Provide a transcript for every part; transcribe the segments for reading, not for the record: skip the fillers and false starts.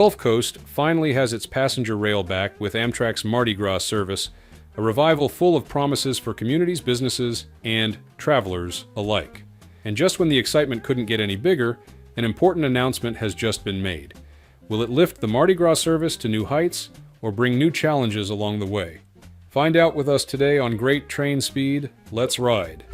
Gulf Coast finally has its passenger rail back with Amtrak's Mardi Gras Service, a revival full of promises for communities, businesses, and travelers alike. And just when the excitement couldn't get any bigger, an important announcement has just been made. Will it lift the Mardi Gras service to new heights, or bring new challenges along the way? Find out with us today on Great Train Speed. Let's ride!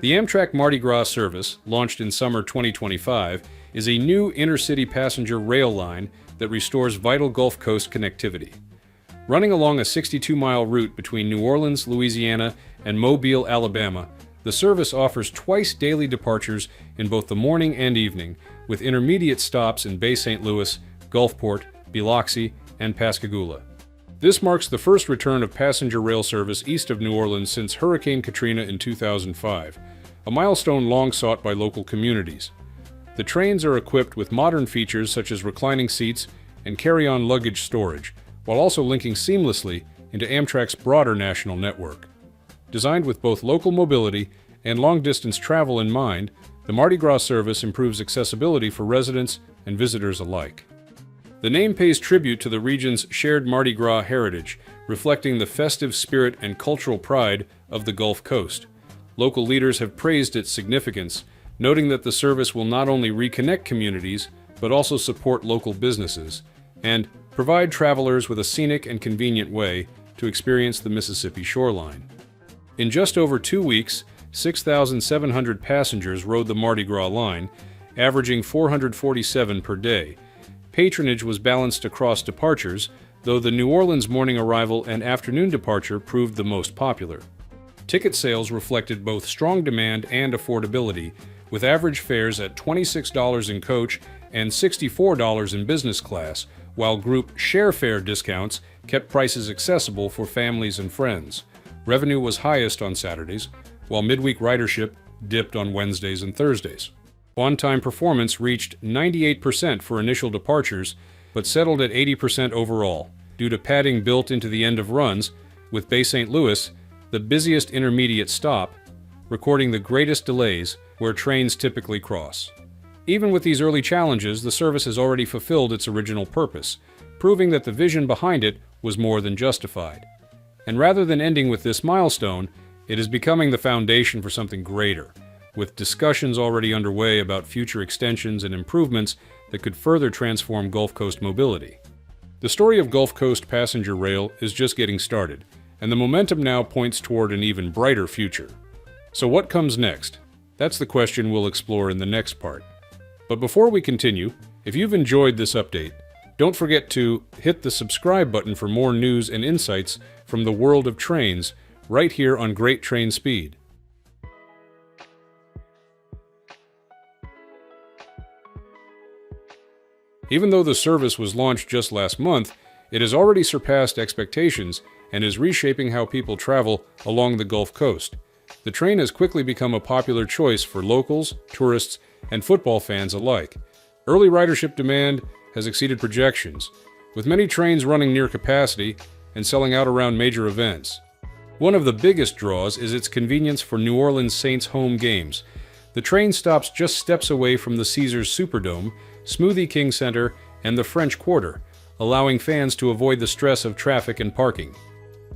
The Amtrak Mardi Gras Service, launched in summer 2025, is a new intercity passenger rail line that restores vital Gulf Coast connectivity. Running along a 62-mile route between New Orleans, Louisiana, and Mobile, Alabama, the service offers twice daily departures in both the morning and evening, with intermediate stops in Bay St. Louis, Gulfport, Biloxi, and Pascagoula. This marks the first return of passenger rail service east of New Orleans since Hurricane Katrina in 2005, a milestone long sought by local communities. The trains are equipped with modern features such as reclining seats and carry-on luggage storage, while also linking seamlessly into Amtrak's broader national network. Designed with both local mobility and long-distance travel in mind, the Mardi Gras service improves accessibility for residents and visitors alike. The name pays tribute to the region's shared Mardi Gras heritage, reflecting the festive spirit and cultural pride of the Gulf Coast. Local leaders have praised its significance, noting that the service will not only reconnect communities, but also support local businesses, and provide travelers with a scenic and convenient way to experience the Mississippi shoreline. In just over 2 weeks, 6,700 passengers rode the Mardi Gras line, averaging 447 per day. Patronage was balanced across departures, though the New Orleans morning arrival and afternoon departure proved the most popular. Ticket sales reflected both strong demand and affordability, with average fares at $26 in coach and $64 in business class, while group share fare discounts kept prices accessible for families and friends. Revenue was highest on Saturdays, while midweek ridership dipped on Wednesdays and Thursdays. On-time performance reached 98% for initial departures, but settled at 80% overall, due to padding built into the end of runs, with Bay St. Louis, the busiest intermediate stop, recording the greatest delays where trains typically cross. Even with these early challenges, the service has already fulfilled its original purpose, proving that the vision behind it was more than justified. And rather than ending with this milestone, it is becoming the foundation for something greater, with discussions already underway about future extensions and improvements that could further transform Gulf Coast mobility. The story of Gulf Coast passenger rail is just getting started, and the momentum now points toward an even brighter future. So what comes next? That's the question we'll explore in the next part. But before we continue, if you've enjoyed this update, don't forget to hit the subscribe button for more news and insights from the world of trains right here on Great Train Speed. Even though the service was launched just last month, it has already surpassed expectations and is reshaping how people travel along the Gulf Coast. The train has quickly become a popular choice for locals, tourists, and football fans alike. Early ridership demand has exceeded projections, with many trains running near capacity and selling out around major events. One of the biggest draws is its convenience for New Orleans Saints home games. The train stops just steps away from the Caesars Superdome, Smoothie King Center, and the French Quarter, allowing fans to avoid the stress of traffic and parking.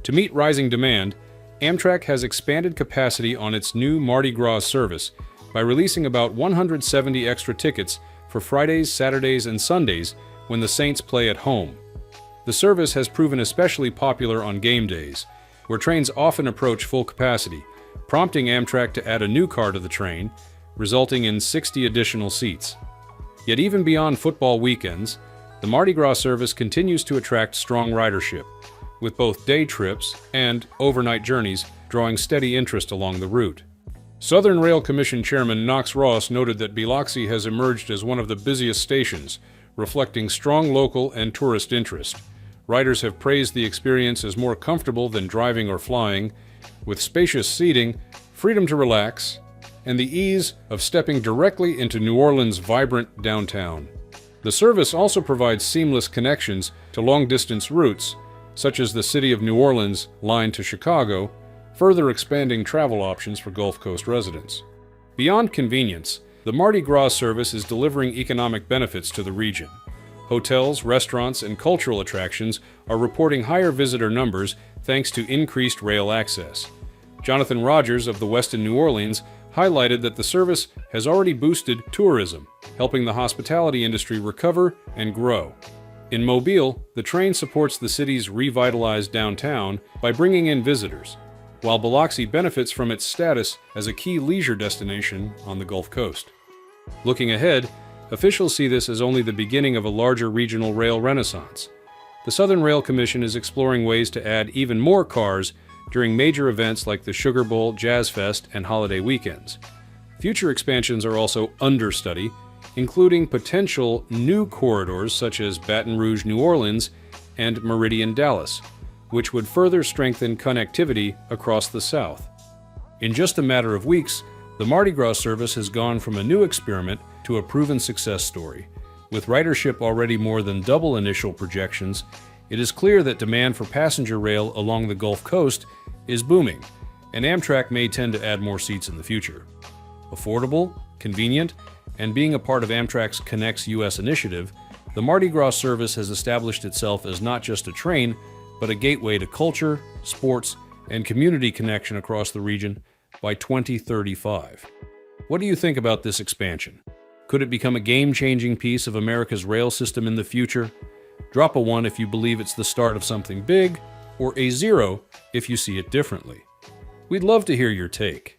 To meet rising demand, Amtrak has expanded capacity on its new Mardi Gras service by releasing about 170 extra tickets for Fridays, Saturdays, and Sundays when the Saints play at home. The service has proven especially popular on game days, where trains often approach full capacity, prompting Amtrak to add a new car to the train, resulting in 60 additional seats. Yet even beyond football weekends, the Mardi Gras service continues to attract strong ridership, with both day trips and overnight journeys drawing steady interest along the route. Southern Rail Commission Chairman Knox Ross noted that Biloxi has emerged as one of the busiest stations, reflecting strong local and tourist interest. Riders have praised the experience as more comfortable than driving or flying, with spacious seating, freedom to relax, and the ease of stepping directly into New Orleans' vibrant downtown. The service also provides seamless connections to long-distance routes, such as the City of New Orleans line to Chicago, further expanding travel options for Gulf Coast residents. Beyond convenience, the Mardi Gras service is delivering economic benefits to the region. Hotels, restaurants, and cultural attractions are reporting higher visitor numbers thanks to increased rail access. Jonathan Rogers of the Westin New Orleans highlighted that the service has already boosted tourism, helping the hospitality industry recover and grow. In Mobile, the train supports the city's revitalized downtown by bringing in visitors, while Biloxi benefits from its status as a key leisure destination on the Gulf Coast. Looking ahead, officials see this as only the beginning of a larger regional rail renaissance. The Southern Rail Commission is exploring ways to add even more cars during major events like the Sugar Bowl, Jazz Fest, and holiday weekends. Future expansions are also under study, including potential new corridors such as Baton Rouge, New Orleans, and Meridian, Dallas, which would further strengthen connectivity across the South. In just a matter of weeks, the Mardi Gras service has gone from a new experiment to a proven success story. With ridership already more than double initial projections, it is clear that demand for passenger rail along the Gulf Coast is booming, and Amtrak may tend to add more seats in the future. Affordable, convenient, and being a part of Amtrak's Connects US initiative, the Mardi Gras service has established itself as not just a train, but a gateway to culture, sports, and community connection across the region by 2035. What do you think about this expansion? Could it become a game-changing piece of America's rail system in the future? Drop a 1 if you believe it's the start of something big, or a 0 if you see it differently. We'd love to hear your take.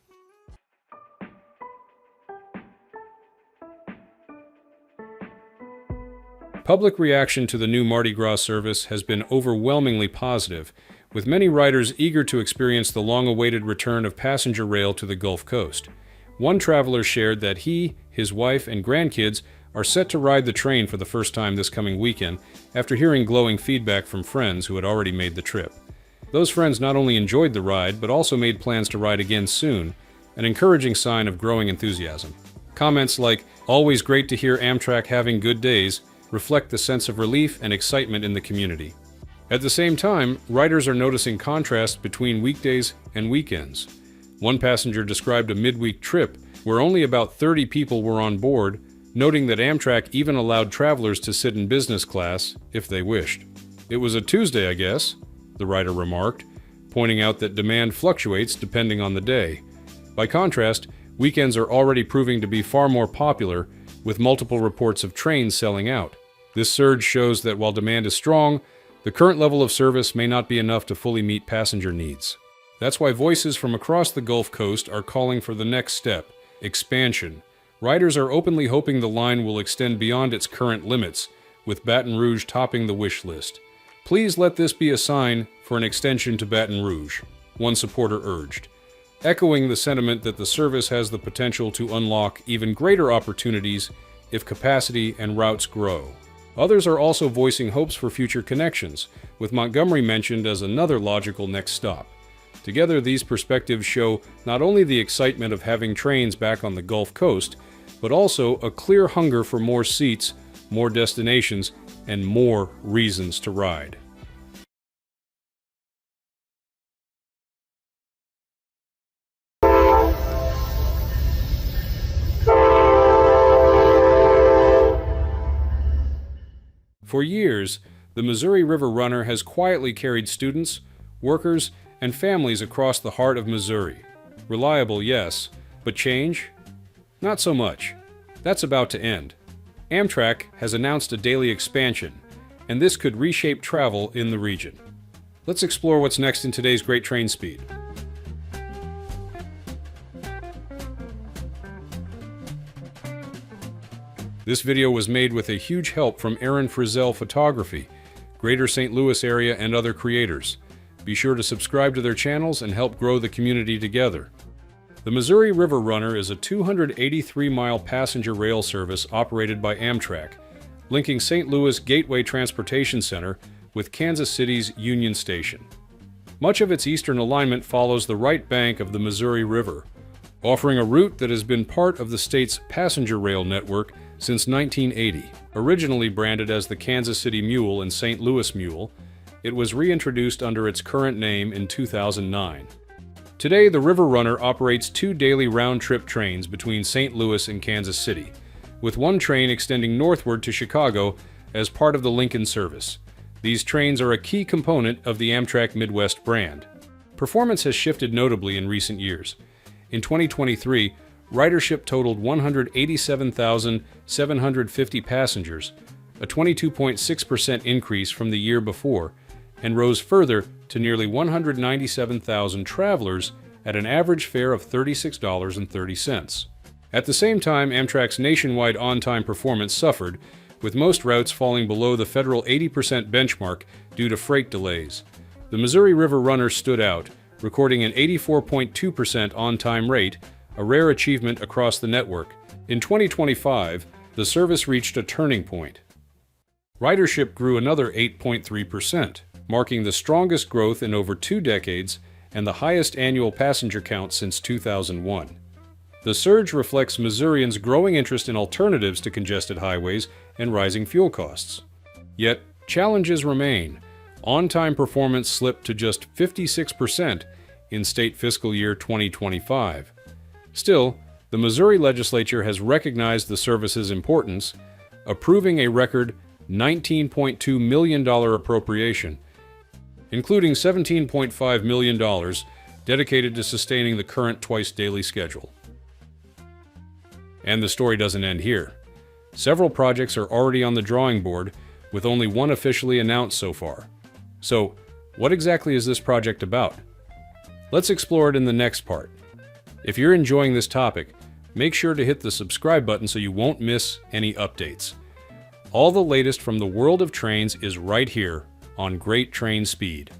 Public reaction to the new Mardi Gras service has been overwhelmingly positive, with many riders eager to experience the long-awaited return of passenger rail to the Gulf Coast. One traveler shared that he, his wife, and grandkids are set to ride the train for the first time this coming weekend after hearing glowing feedback from friends who had already made the trip. Those friends not only enjoyed the ride, but also made plans to ride again soon, an encouraging sign of growing enthusiasm. Comments like, "Always great to hear Amtrak having good days," reflect the sense of relief and excitement in the community. At the same time, riders are noticing contrasts between weekdays and weekends. One passenger described a midweek trip where only about 30 people were on board, noting that Amtrak even allowed travelers to sit in business class if they wished. "It was a Tuesday, I guess," the rider remarked, pointing out that demand fluctuates depending on the day. By contrast, weekends are already proving to be far more popular, with multiple reports of trains selling out. This surge shows that while demand is strong, the current level of service may not be enough to fully meet passenger needs. That's why voices from across the Gulf Coast are calling for the next step, expansion. Riders are openly hoping the line will extend beyond its current limits, with Baton Rouge topping the wish list. "Please let this be a sign for an extension to Baton Rouge," one supporter urged, echoing the sentiment that the service has the potential to unlock even greater opportunities if capacity and routes grow. Others are also voicing hopes for future connections, with Montgomery mentioned as another logical next stop. Together, these perspectives show not only the excitement of having trains back on the Gulf Coast, but also a clear hunger for more seats, more destinations, and more reasons to ride. For years, the Missouri River Runner has quietly carried students, workers, and families across the heart of Missouri. Reliable, yes, but change? Not so much. That's about to end. Amtrak has announced a daily expansion, and this could reshape travel in the region. Let's explore what's next in today's Great Train Speed. This video was made with a huge help from Aaron Frizzell Photography, Greater St. Louis area, and other creators. Be sure to subscribe to their channels and help grow the community together. The Missouri River Runner is a 283-mile passenger rail service operated by Amtrak, linking St. Louis Gateway Transportation Center with Kansas City's Union Station. Much of its eastern alignment follows the right bank of the Missouri River, offering a route that has been part of the state's passenger rail network since 1980. Originally branded as the Kansas City Mule and St. Louis Mule, it was reintroduced under its current name in 2009. Today, the River Runner operates 2 daily round-trip trains between St. Louis and Kansas City, with one train extending northward to Chicago as part of the Lincoln Service. These trains are a key component of the Amtrak Midwest brand. Performance has shifted notably in recent years. In 2023, ridership totaled 187,750 passengers, a 22.6% increase from the year before, and rose further to nearly 197,000 travelers at an average fare of $36.30. At the same time, Amtrak's nationwide on-time performance suffered, with most routes falling below the federal 80% benchmark due to freight delays. The Missouri River Runner stood out, recording an 84.2% on-time rate, a rare achievement across the network. In 2025, the service reached a turning point. Ridership grew another 8.3%, marking the strongest growth in over 2 decades and the highest annual passenger count since 2001. The surge reflects Missourians' growing interest in alternatives to congested highways and rising fuel costs. Yet, challenges remain. On-time performance slipped to just 56% in state fiscal year 2025. Still, the Missouri legislature has recognized the service's importance, approving a record $19.2 million appropriation, including $17.5 million dedicated to sustaining the current twice-daily schedule. And the story doesn't end here. Several projects are already on the drawing board, with only one officially announced so far. So, what exactly is this project about? Let's explore it in the next part. If you're enjoying this topic, make sure to hit the subscribe button so you won't miss any updates. All the latest from the world of trains is right here on Great Train Speed.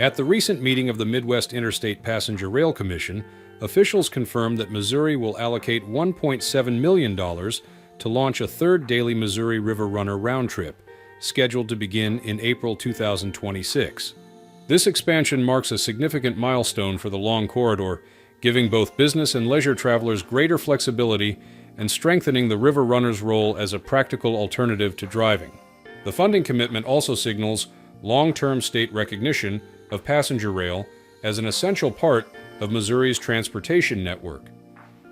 At the recent meeting of the Midwest Interstate Passenger Rail Commission, officials confirmed that Missouri will allocate $1.7 million to launch a 3rd daily Missouri River Runner round trip, scheduled to begin in April 2026. This expansion marks a significant milestone for the long corridor, giving both business and leisure travelers greater flexibility and strengthening the River Runner's role as a practical alternative to driving. The funding commitment also signals long-term state recognition of passenger rail as an essential part of Missouri's transportation network.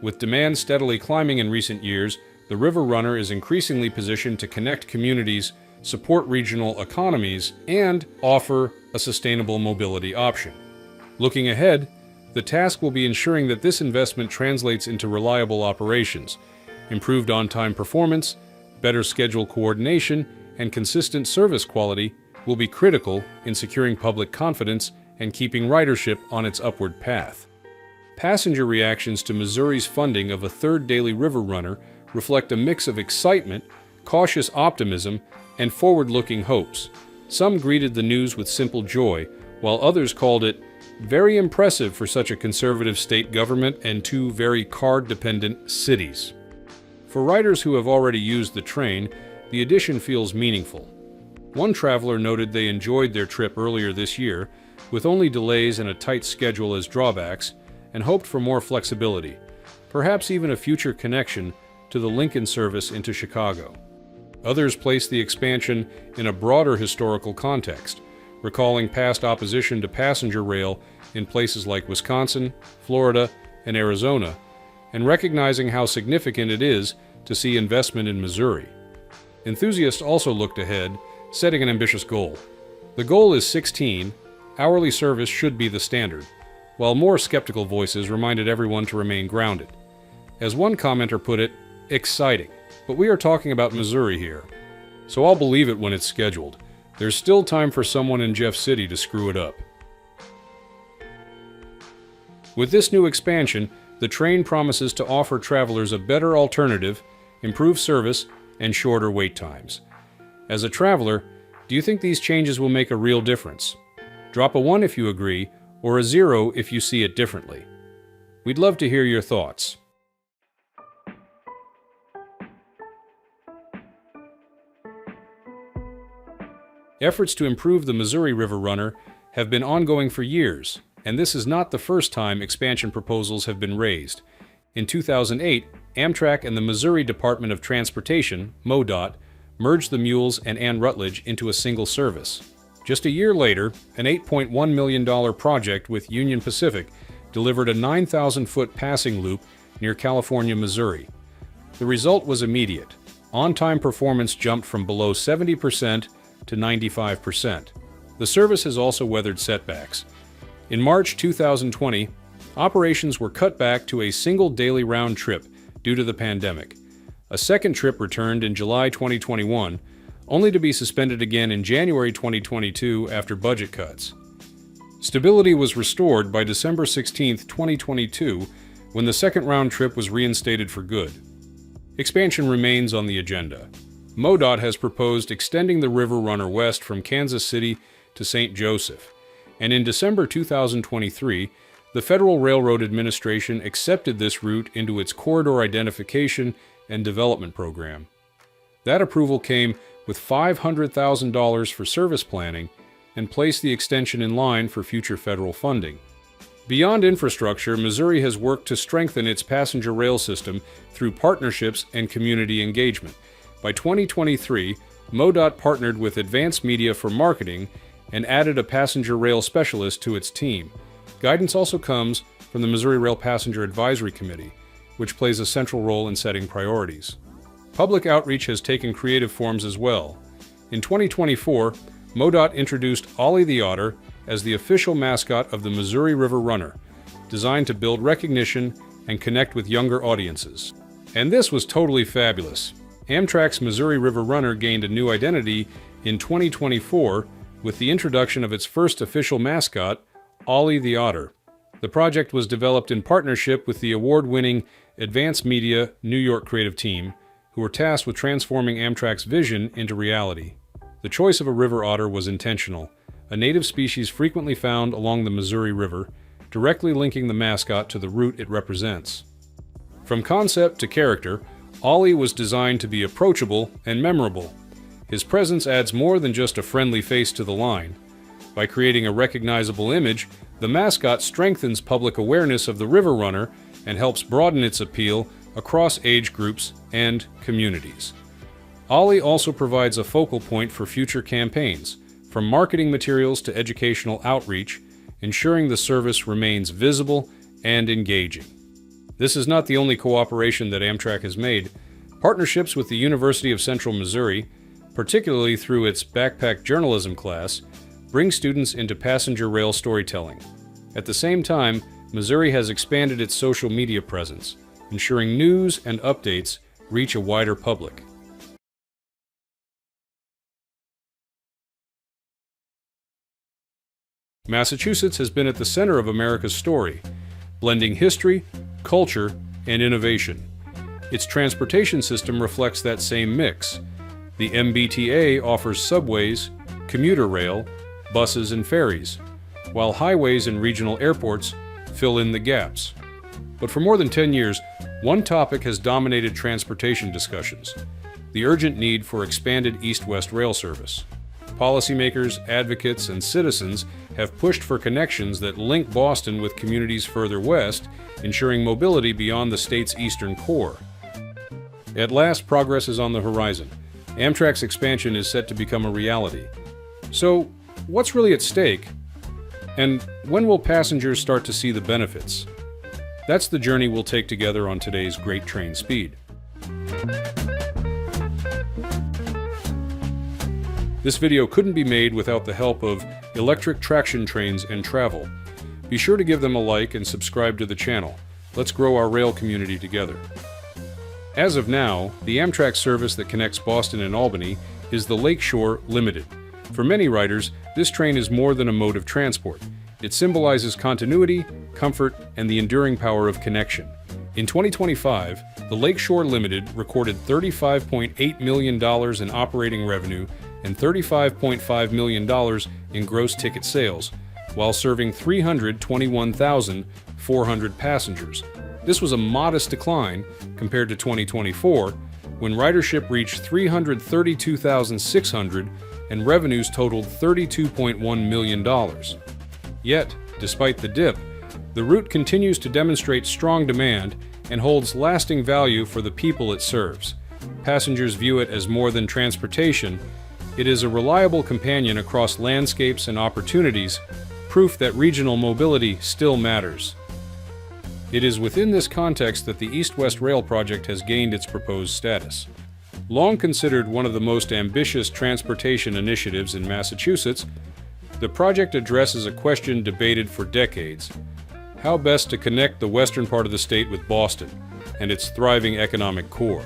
With demand steadily climbing in recent years, the River Runner is increasingly positioned to connect communities, support regional economies, and offer a sustainable mobility option. Looking ahead, the task will be ensuring that this investment translates into reliable operations. Improved on-time performance, better schedule coordination, and consistent service quality will be critical in securing public confidence and keeping ridership on its upward path. Passenger reactions to Missouri's funding of a 3rd daily River Runner reflect a mix of excitement, cautious optimism, and forward-looking hopes. Some greeted the news with simple joy, while others called it very impressive for such a conservative state government and 2 very car-dependent cities. For riders who have already used the train, the addition feels meaningful. One traveler noted they enjoyed their trip earlier this year, with only delays and a tight schedule as drawbacks, and hoped for more flexibility, perhaps even a future connection to the Lincoln service into Chicago. Others placed the expansion in a broader historical context, recalling past opposition to passenger rail in places like Wisconsin, Florida, and Arizona, and recognizing how significant it is to see investment in Missouri. Enthusiasts also looked ahead, setting an ambitious goal. The goal is 16, hourly service should be the standard, while more skeptical voices reminded everyone to remain grounded. As one commenter put it, exciting, but we are talking about Missouri here. So I'll believe it when it's scheduled. There's still time for someone in Jeff City to screw it up. With this new expansion, the train promises to offer travelers a better alternative, improved service, and shorter wait times. As a traveler, do you think these changes will make a real difference? Drop a 1 if you agree, or a 0 if you see it differently. We'd love to hear your thoughts. Efforts to improve the Missouri River Runner have been ongoing for years, and this is not the first time expansion proposals have been raised. In 2008, Amtrak and the Missouri Department of Transportation, MoDOT, merged the Mules and Ann Rutledge into a single service. Just a year later, an $8.1 million project with Union Pacific delivered a 9,000-foot passing loop near California, Missouri. The result was immediate. On-time performance jumped from below 70% to 95%. The service has also weathered setbacks. In March 2020, operations were cut back to a single daily round trip due to the pandemic. A second trip returned in July 2021, only to be suspended again in January 2022 after budget cuts. Stability was restored by December 16, 2022, when the second round trip was reinstated for good. Expansion remains on the agenda. MoDOT has proposed extending the River Runner west from Kansas City to St. Joseph, and in December 2023, the Federal Railroad Administration accepted this route into its corridor identification and development program. That approval came with $500,000 for service planning and placed the extension in line for future federal funding. Beyond infrastructure, Missouri has worked to strengthen its passenger rail system through partnerships and community engagement. By 2023, MoDOT partnered with Advanced Media for marketing and added a passenger rail specialist to its team. Guidance also comes from the Missouri Rail Passenger Advisory Committee, which plays a central role in setting priorities. Public outreach has taken creative forms as well. In 2024, MoDOT introduced Ollie the Otter as the official mascot of the Missouri River Runner, designed to build recognition and connect with younger audiences. And this was totally fabulous. Amtrak's Missouri River Runner gained a new identity in 2024 with the introduction of its first official mascot, Ollie the Otter. The project was developed in partnership with the award-winning Advanced Media New York creative team, who were tasked with transforming Amtrak's vision into reality. The choice of a river otter was intentional, a native species frequently found along the Missouri River, directly linking the mascot to the route it represents. From concept to character, Ollie was designed to be approachable and memorable. His presence adds more than just a friendly face to the line. By creating a recognizable image, the mascot strengthens public awareness of the River Runner and helps broaden its appeal across age groups and communities. Ollie also provides a focal point for future campaigns, from marketing materials to educational outreach, ensuring the service remains visible and engaging. This is not the only cooperation that Amtrak has made. Partnerships with the University of Central Missouri, particularly through its backpack journalism class, bring students into passenger rail storytelling. At the same time, Missouri has expanded its social media presence, ensuring news and updates reach a wider public. Massachusetts has been at the center of America's story, blending history, culture, and innovation. Its transportation system reflects that same mix. The MBTA offers subways, commuter rail, buses, and ferries, while highways and regional airports fill in the gaps. But for more than 10 years, one topic has dominated transportation discussions: the urgent need for expanded east-west rail service. Policymakers, advocates, and citizens have pushed for connections that link Boston with communities further west, ensuring mobility beyond the state's eastern core. At last, progress is on the horizon. Amtrak's expansion is set to become a reality. So, what's really at stake? And when will passengers start to see the benefits? That's the journey we'll take together on today's Great Train Speed. This video couldn't be made without the help of Electric Traction Trains and Travel. Be sure to give them a like and subscribe to the channel. Let's grow our rail community together. As of now, the Amtrak service that connects Boston and Albany is the Lakeshore Limited. For many riders, this train is more than a mode of transport. It symbolizes continuity, comfort, and the enduring power of connection. In 2025, the Lakeshore Limited recorded $35.8 million in operating revenue and $35.5 million in gross ticket sales, while serving 321,400 passengers. This was a modest decline compared to 2024, when ridership reached 332,600 and revenues totaled $32.1 million. Yet, despite the dip, the route continues to demonstrate strong demand and holds lasting value for the people it serves. passengers view it as more than transportation. It is a reliable companion across landscapes and opportunities, proof that regional mobility still matters. It is within this context that the East-West Rail project has gained its proposed status. Long considered one of the most ambitious transportation initiatives in Massachusetts, the project addresses a question debated for decades: how best to connect the western part of the state with Boston and its thriving economic core.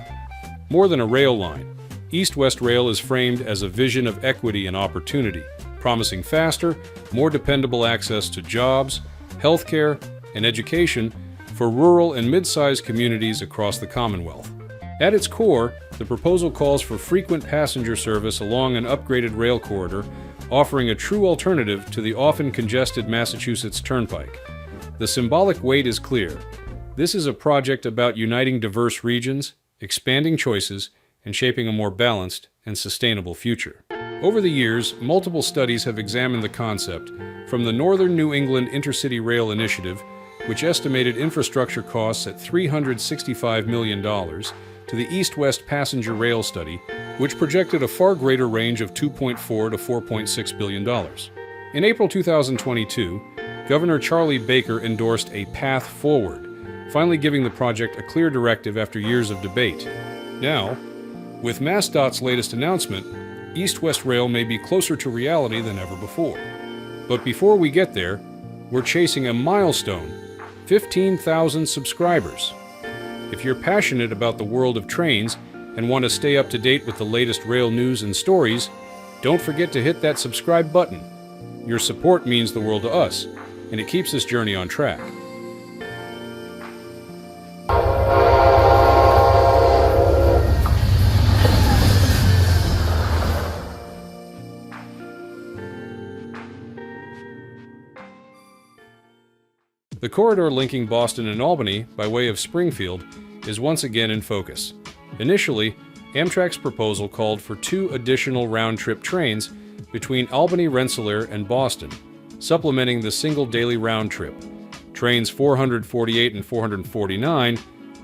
More than a rail line, East-West Rail is framed as a vision of equity and opportunity, promising faster, more dependable access to jobs, healthcare, and education for rural and mid-sized communities across the Commonwealth. At its core, the proposal calls for frequent passenger service along an upgraded rail corridor, offering a true alternative to the often congested Massachusetts Turnpike. The symbolic weight is clear. This is a project about uniting diverse regions, expanding choices, and shaping a more balanced and sustainable future. Over the years, multiple studies have examined the concept, from the Northern New England Intercity Rail Initiative, which estimated infrastructure costs at $365 million, to the East-West Passenger Rail Study, which projected a far greater range of $2.4 to $4.6 billion. In April 2022, Governor Charlie Baker endorsed a path forward, finally giving the project a clear directive after years of debate. Now, with MassDOT's latest announcement, East-West Rail may be closer to reality than ever before. But before we get there, we're chasing a milestone: 15,000 subscribers. If you're passionate about the world of trains and want to stay up to date with the latest rail news and stories, don't forget to hit that subscribe button. Your support means the world to us, and it keeps this journey on track. The corridor linking Boston and Albany by way of Springfield is once again in focus. Initially, Amtrak's proposal called for 2 additional round-trip trains between Albany, Rensselaer, and Boston, supplementing the single daily round trip, trains 448 and 449,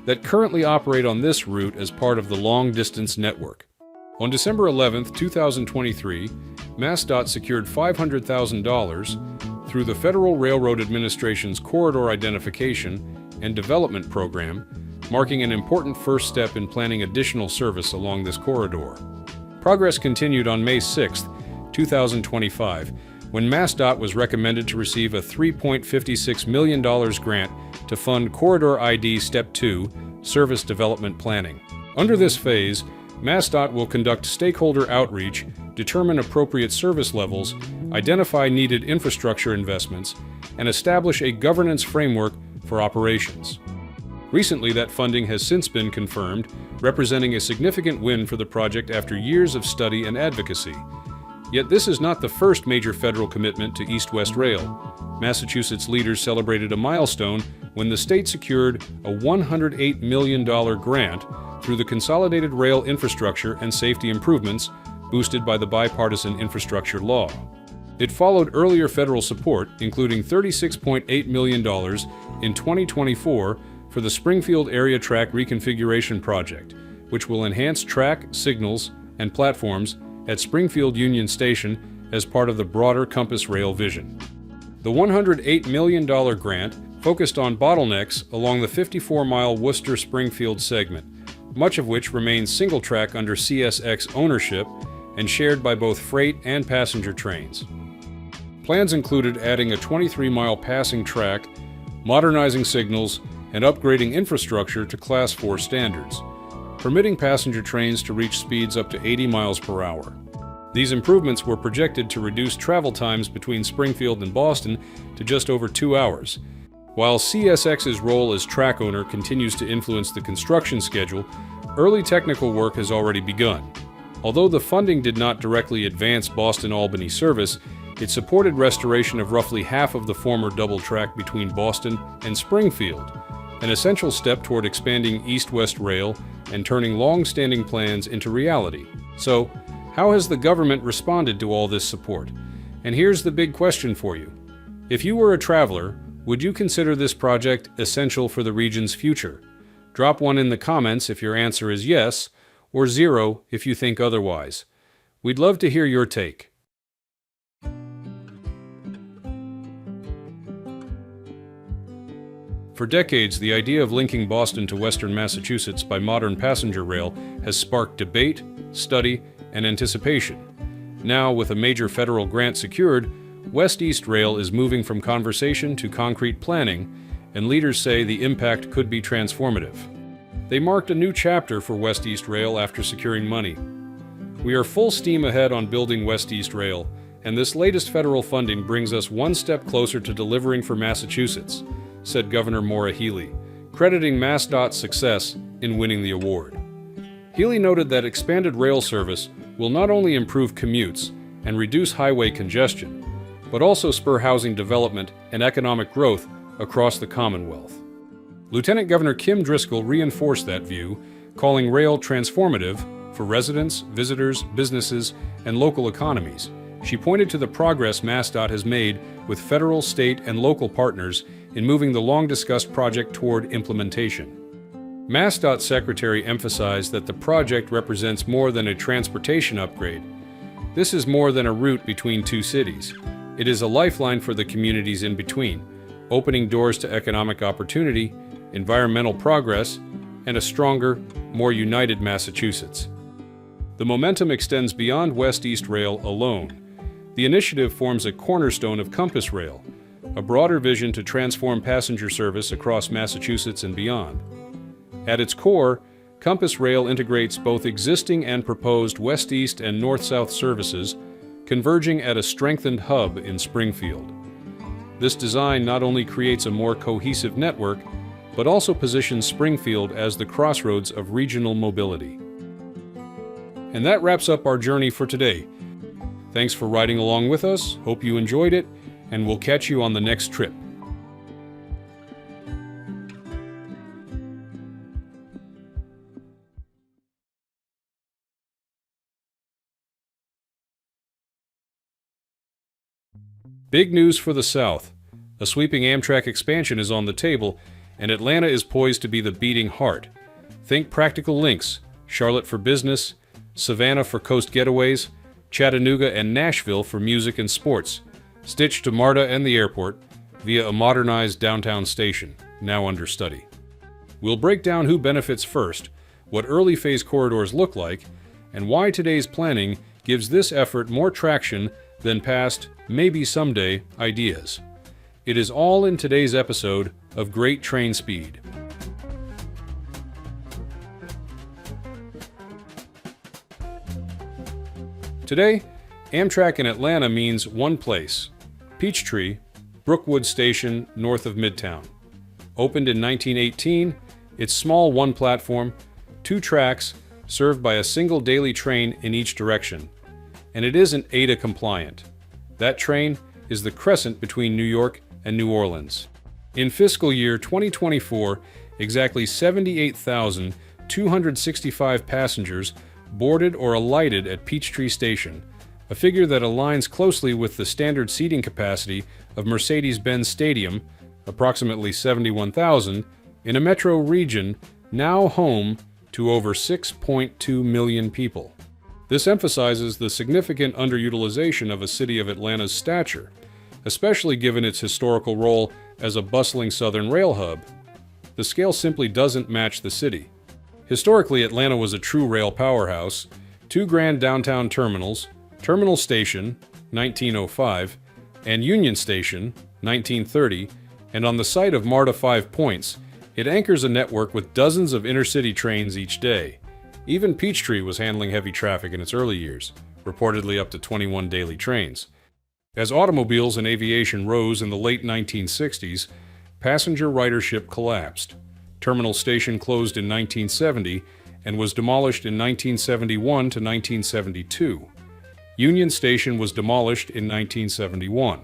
that currently operate on this route as part of the long-distance network. On December 11, 2023, MassDOT secured $500,000 through the Federal Railroad Administration's Corridor Identification and Development Program, marking an important first step in planning additional service along this corridor. Progress continued on May 6, 2025, when MassDOT was recommended to receive a $3.56 million grant to fund Corridor ID Step 2 Service Development Planning. Under this phase, MassDOT will conduct stakeholder outreach, determine appropriate service levels, identify needed infrastructure investments, and establish a governance framework for operations. Recently, that funding has since been confirmed, representing a significant win for the project after years of study and advocacy. Yet this is not the first major federal commitment to East-West Rail. Massachusetts leaders celebrated a milestone when the state secured a $108 million grant through the Consolidated Rail Infrastructure and Safety Improvements, boosted by the Bipartisan Infrastructure Law. It followed earlier federal support, including $36.8 million in 2024 for the Springfield Area Track Reconfiguration Project, which will enhance track, signals, and platforms at Springfield Union Station as part of the broader Compass Rail vision. The $108 million grant focused on bottlenecks along the 54-mile Worcester-Springfield segment, much of which remains single-track under CSX ownership and shared by both freight and passenger trains. Plans included adding a 23-mile passing track, modernizing signals, and upgrading infrastructure to Class 4 standards, permitting passenger trains to reach speeds up to 80 miles per hour. These improvements were projected to reduce travel times between Springfield and Boston to just over 2 hours. While CSX's role as track owner continues to influence the construction schedule, early technical work has already begun. Although the funding did not directly advance Boston-Albany service, it supported restoration of roughly half of the former double track between Boston and Springfield, an essential step toward expanding East-West Rail and turning long-standing plans into reality. So, how has the government responded to all this support? And here's the big question for you. If you were a traveler, would you consider this project essential for the region's future? Drop one in the comments if your answer is yes, or 0 if you think otherwise. We'd love to hear your take. For decades, the idea of linking Boston to western Massachusetts by modern passenger rail has sparked debate, study, and anticipation. Now, with a major federal grant secured, West-East Rail is moving from conversation to concrete planning, and leaders say the impact could be transformative. They marked a new chapter for West-East Rail after securing money. We are full steam ahead on building West-East Rail, and this latest federal funding brings us one step closer to delivering for Massachusetts, said Governor Maura Healey, crediting MassDOT's success in winning the award. Healey noted that expanded rail service will not only improve commutes and reduce highway congestion, but also spur housing development and economic growth across the Commonwealth. Lieutenant Governor Kim Driscoll reinforced that view, calling rail transformative for residents, visitors, businesses, and local economies. She pointed to the progress MassDOT has made with federal, state, and local partners in moving the long-discussed project toward implementation. MassDOT Secretary emphasized that the project represents more than a transportation upgrade. This is more than a route between two cities. It is a lifeline for the communities in between, opening doors to economic opportunity, environmental progress, and a stronger, more united Massachusetts. The momentum extends beyond West-East Rail alone. The initiative forms a cornerstone of Compass Rail, a broader vision to transform passenger service across Massachusetts and beyond. At its core, Compass Rail integrates both existing and proposed west-east and north-south services, converging at a strengthened hub in Springfield. This design not only creates a more cohesive network, but also positions Springfield as the crossroads of regional mobility. And that wraps up our journey for today. Thanks for riding along with us, hope you enjoyed it, and we'll catch you on the next trip. Big news for the South. A sweeping Amtrak expansion is on the table, and Atlanta is poised to be the beating heart. Think practical links, Charlotte for business, Savannah for coast getaways, Chattanooga and Nashville for music and sports, stitched to MARTA and the airport via a modernized downtown station, now under study. We'll break down who benefits first, what early phase corridors look like, and why today's planning gives this effort more traction than past, maybe someday, ideas. It is all in today's episode of Great Train Speed. Today, Amtrak in Atlanta means one place, Peachtree, Brookwood Station north of Midtown. Opened in 1918, it's small one platform, 2 tracks, served by a single daily train in each direction. And it isn't ADA compliant. That train is the Crescent between New York and New Orleans. In fiscal year 2024, exactly 78,265 passengers boarded or alighted at Peachtree Station, a figure that aligns closely with the standard seating capacity of Mercedes-Benz Stadium, approximately 71,000, in a metro region now home to over 6.2 million people. This emphasizes the significant underutilization of a city of Atlanta's stature, especially given its historical role as a bustling southern rail hub. The scale simply doesn't match the city. Historically, Atlanta was a true rail powerhouse, 2 grand downtown terminals, Terminal Station, 1905, and Union Station, 1930, and on the site of MARTA 5 Points, it anchors a network with dozens of intercity trains each day. Even Peachtree was handling heavy traffic in its early years, reportedly up to 21 daily trains. As automobiles and aviation rose in the late 1960s, passenger ridership collapsed. Terminal Station closed in 1970 and was demolished in 1971 to 1972. Union Station was demolished in 1971.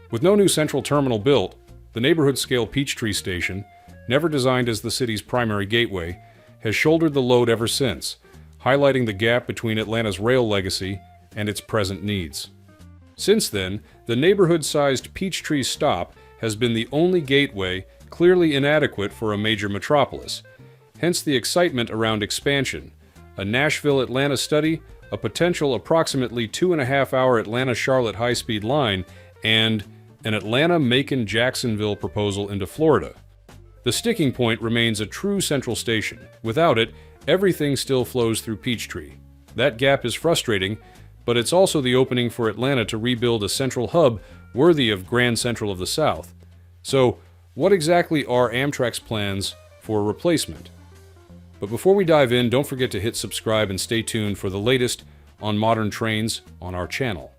With no new central terminal built, the neighborhood-scale Peachtree Station, never designed as the city's primary gateway, has shouldered the load ever since, highlighting the gap between Atlanta's rail legacy and its present needs. Since then, the neighborhood-sized Peachtree stop has been the only gateway clearly inadequate for a major metropolis, hence the excitement around expansion, a Nashville-Atlanta study, a potential approximately 2.5-hour Atlanta-Charlotte high-speed line, and an Atlanta-Macon-Jacksonville proposal into Florida. The sticking point remains a true central station. Without it, everything still flows through Peachtree. That gap is frustrating, but it's also the opening for Atlanta to rebuild a central hub worthy of Grand Central of the South. So, what exactly are Amtrak's plans for a replacement? But before we dive in, don't forget to hit subscribe and stay tuned for the latest on modern trains on our channel.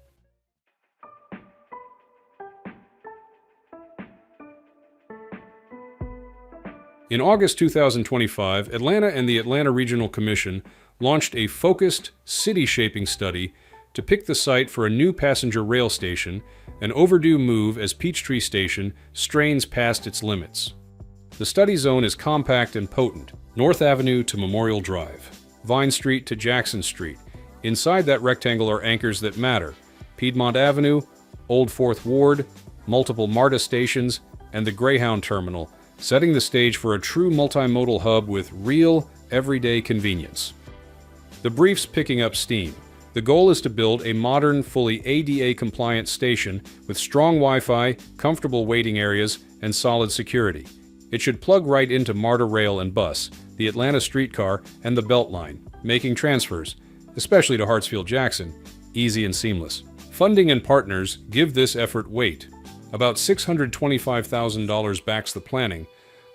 In August 2025, Atlanta and the Atlanta Regional Commission launched a focused city-shaping study to pick the site for a new passenger rail station, an overdue move as Peachtree Station strains past its limits. The study zone is compact and potent. North Avenue to Memorial Drive, Vine Street to Jackson Street. Inside that rectangle are anchors that matter: Piedmont Avenue, Old Fourth Ward, multiple MARTA stations, and the Greyhound Terminal, setting the stage for a true multimodal hub with real, everyday convenience. The brief's picking up steam. The goal is to build a modern, fully ADA-compliant station with strong Wi-Fi, comfortable waiting areas, and solid security. It should plug right into MARTA Rail and Bus, the Atlanta streetcar, and the Beltline, making transfers, especially to Hartsfield-Jackson, easy and seamless. Funding and partners give this effort weight. About $625,000 backs the planning,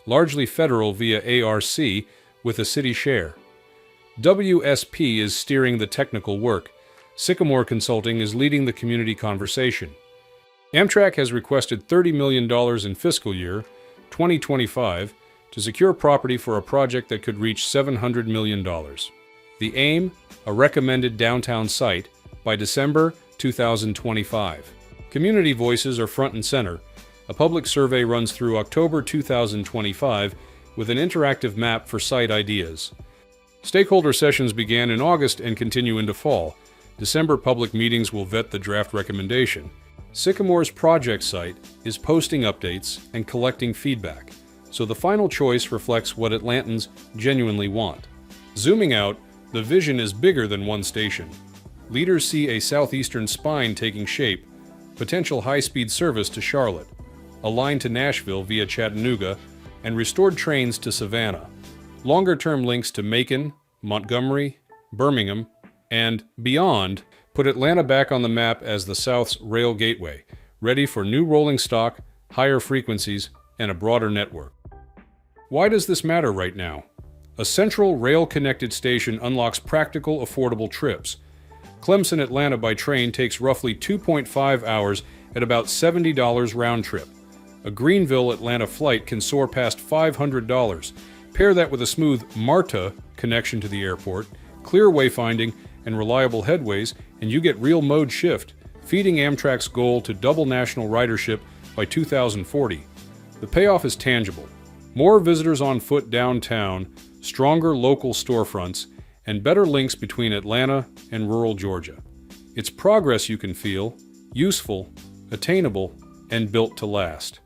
largely federal via ARC, with a city share. WSP is steering the technical work. Sycamore Consulting is leading the community conversation. Amtrak has requested $30 million in fiscal year 2025 to secure property for a project that could reach $700 million. The aim, a recommended downtown site by December 2025. Community voices are front and center. A public survey runs through October 2025 with an interactive map for site ideas. Stakeholder sessions began in August and continue into fall. December public meetings will vet the draft recommendation. Sycamore's project site is posting updates and collecting feedback, so the final choice reflects what Atlantans genuinely want. Zooming out, the vision is bigger than one station. Leaders see a southeastern spine taking shape, potential high-speed service to Charlotte, a line to Nashville via Chattanooga, and restored trains to Savannah. Longer-term links to Macon, Montgomery, Birmingham, and beyond put Atlanta back on the map as the South's rail gateway, ready for new rolling stock, higher frequencies, and a broader network. Why does this matter right now? A central rail-connected station unlocks practical, affordable trips. Clemson, Atlanta by train takes roughly 2.5 hours at about $70 round trip. A Greenville, Atlanta flight can soar past $500. Pair that with a smooth MARTA connection to the airport, clear wayfinding, and reliable headways, and you get real mode shift, feeding Amtrak's goal to double national ridership by 2040. The payoff is tangible. More visitors on foot downtown, stronger local storefronts, and better links between Atlanta and rural Georgia. It's progress you can feel, useful, attainable, and built to last.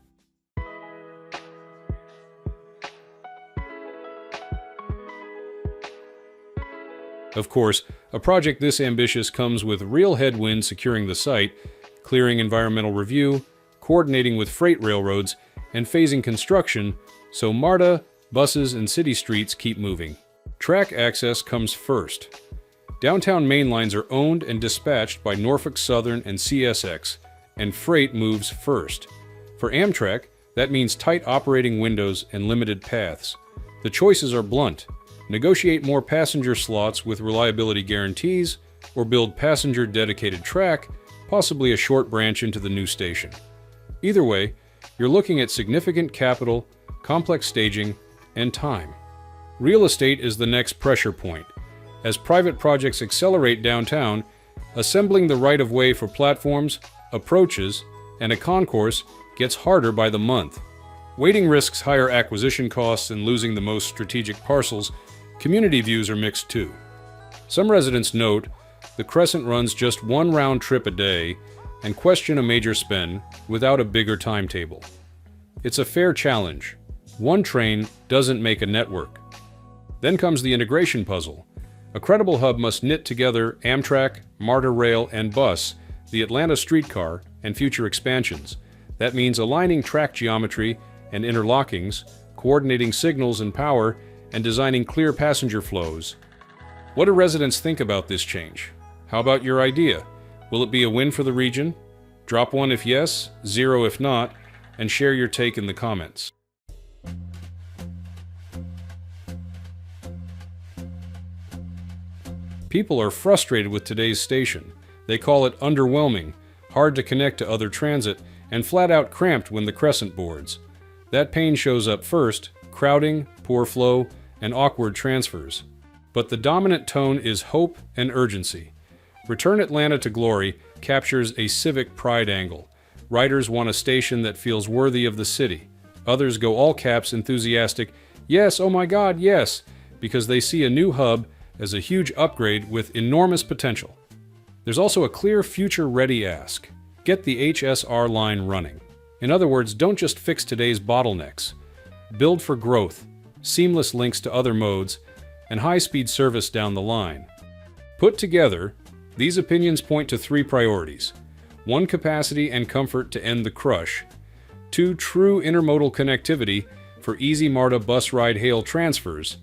Of course, a project this ambitious comes with real headwinds securing the site, clearing environmental review, coordinating with freight railroads, and phasing construction, so MARTA, buses, and city streets keep moving. Track access comes first. Downtown main lines are owned and dispatched by Norfolk Southern and CSX, and freight moves first. For Amtrak, that means tight operating windows and limited paths. The choices are blunt. Negotiate more passenger slots with reliability guarantees, or build passenger-dedicated track, possibly a short branch into the new station. Either way, you're looking at significant capital, complex staging, and time. Real estate is the next pressure point. As private projects accelerate downtown, assembling the right-of-way for platforms, approaches, and a concourse gets harder by the month. Waiting risks higher acquisition costs and losing the most strategic parcels. Community views are mixed too. Some residents note the Crescent runs just one round trip a day and question a major spend without a bigger timetable. It's a fair challenge. One train doesn't make a network. Then comes the integration puzzle. A credible hub must knit together Amtrak, MARTA Rail, and bus, the Atlanta streetcar, and future expansions. That means aligning track geometry and interlockings, coordinating signals and power, and designing clear passenger flows. What do residents think about this change? How about your idea? Will it be a win for the region? Drop one if yes, 0 if not, and share your take in the comments. People are frustrated with today's station. They call it underwhelming, hard to connect to other transit, and flat out cramped when the Crescent boards. That pain shows up first: crowding, poor flow, and awkward transfers. But the dominant tone is hope and urgency. Return Atlanta to Glory captures a civic pride angle. Riders want a station that feels worthy of the city. Others go all caps enthusiastic, yes, oh my God, yes, because they see a new hub as a huge upgrade with enormous potential. There's also a clear future-ready ask. Get the HSR line running. In other words, don't just fix today's bottlenecks. Build for growth, seamless links to other modes, and high-speed service down the line. Put together, these opinions point to 3 priorities. 1, capacity and comfort to end the crush. 2, true intermodal connectivity for easy MARTA bus ride hail transfers.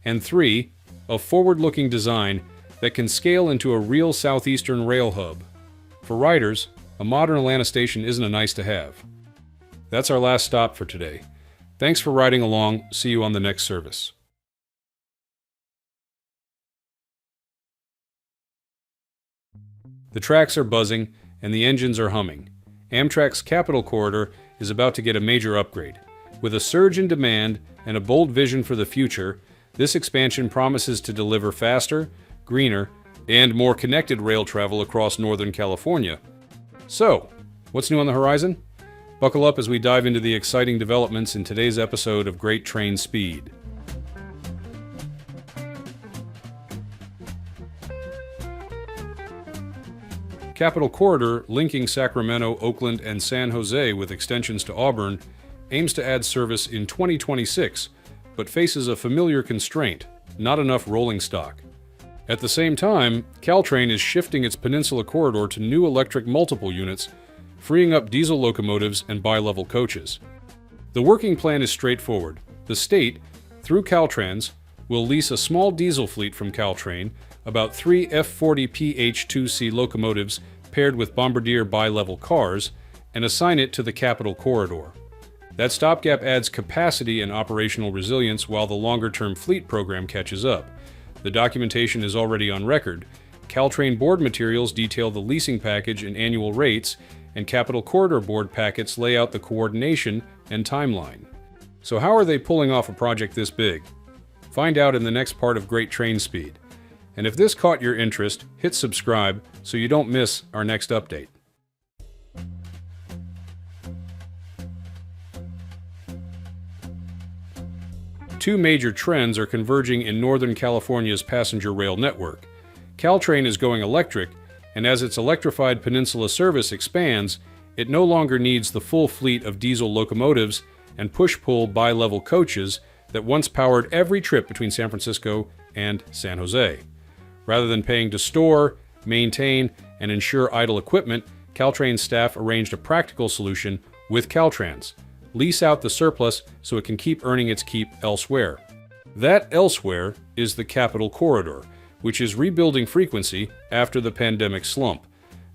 And 3, a forward-looking design that can scale into a real southeastern rail hub. For riders, a modern Atlanta station isn't a nice-to-have. That's our last stop for today. Thanks for riding along. See you on the next service. The tracks are buzzing and the engines are humming. Amtrak's Capital Corridor is about to get a major upgrade. With a surge in demand and a bold vision for the future, this expansion promises to deliver faster, greener, and more connected rail travel across Northern California. So, what's new on the horizon? Buckle up as we dive into the exciting developments in today's episode of Great Train Speed. Capital Corridor, linking Sacramento, Oakland, and San Jose with extensions to Auburn, aims to add service in 2026, but faces a familiar constraint: not enough rolling stock. At the same time, Caltrain is shifting its Peninsula Corridor to new electric multiple units, freeing up diesel locomotives and bi-level coaches. The working plan is straightforward. The state, through Caltrans, will lease a small diesel fleet from Caltrain, about 3 F40PH2C locomotives paired with Bombardier bi-level cars, and assign it to the Capital Corridor. That stopgap adds capacity and operational resilience while the longer-term fleet program catches up. The documentation is already on record. Caltrain board materials detail the leasing package and annual rates, and Capital Corridor board packets lay out the coordination and timeline. So how are they pulling off a project this big? Find out in the next part of Great Train Speed. And if this caught your interest, hit subscribe so you don't miss our next update. Two major trends are converging in Northern California's passenger rail network. Caltrain is going electric, and as its electrified Peninsula service expands, it no longer needs the full fleet of diesel locomotives and push-pull bi-level coaches that once powered every trip between San Francisco and San Jose. Rather than paying to store, maintain, and insure idle equipment, Caltrain's staff arranged a practical solution with Caltrans: lease out the surplus so it can keep earning its keep elsewhere. That elsewhere is the Capital Corridor, which is rebuilding frequency after the pandemic slump.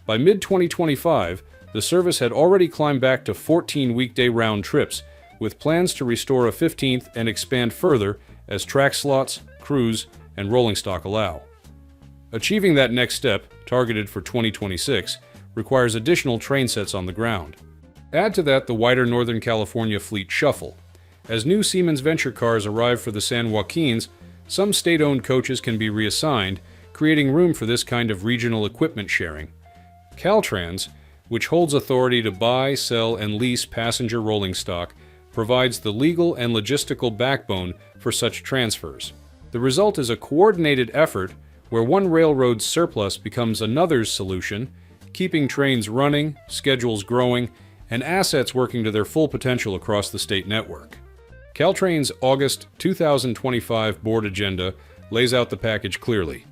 By mid-2025, the service had already climbed back to 14 weekday round trips, with plans to restore a 15th and expand further as track slots, crews, and rolling stock allow. Achieving that next step, targeted for 2026, requires additional train sets on the ground. Add to that the wider Northern California fleet shuffle. As new Siemens Venture cars arrive for the San Joaquins, some state-owned coaches can be reassigned, creating room for this kind of regional equipment sharing. Caltrans, which holds authority to buy, sell, and lease passenger rolling stock, provides the legal and logistical backbone for such transfers. The result is a coordinated effort where one railroad's surplus becomes another's solution, keeping trains running, schedules growing, and assets working to their full potential across the state network. Caltrain's August 2025 board agenda lays out the package clearly.